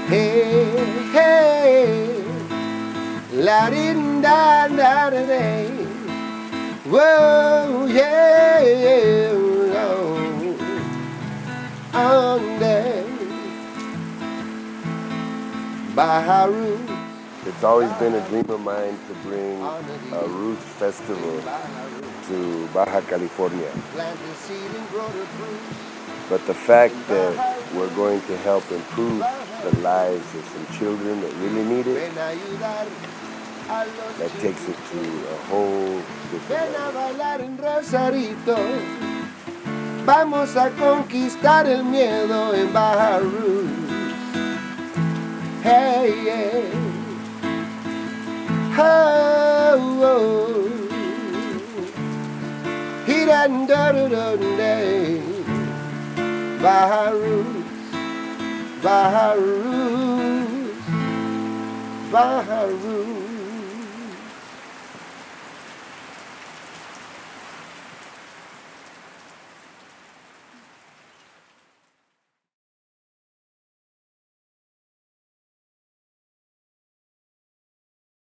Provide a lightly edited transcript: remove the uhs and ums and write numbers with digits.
Hey, hey, la din da da da day. Whoa, yeah, on day. Baja Roots. It's always been a dream of mine to bring a Roots Festival to Baja California. Plant the seed and grow the fruit. But the fact that we're going to help improve the lives of some children that really need it, Ven a ayudar a los that takes it to a whole different Ven a level. bailar en Rosarito. Vamos a conquistar el miedo en Baja Roots. Hey, yeah. Oh, oh. Day. Baja Roots, Baja Roots, Baja Roots.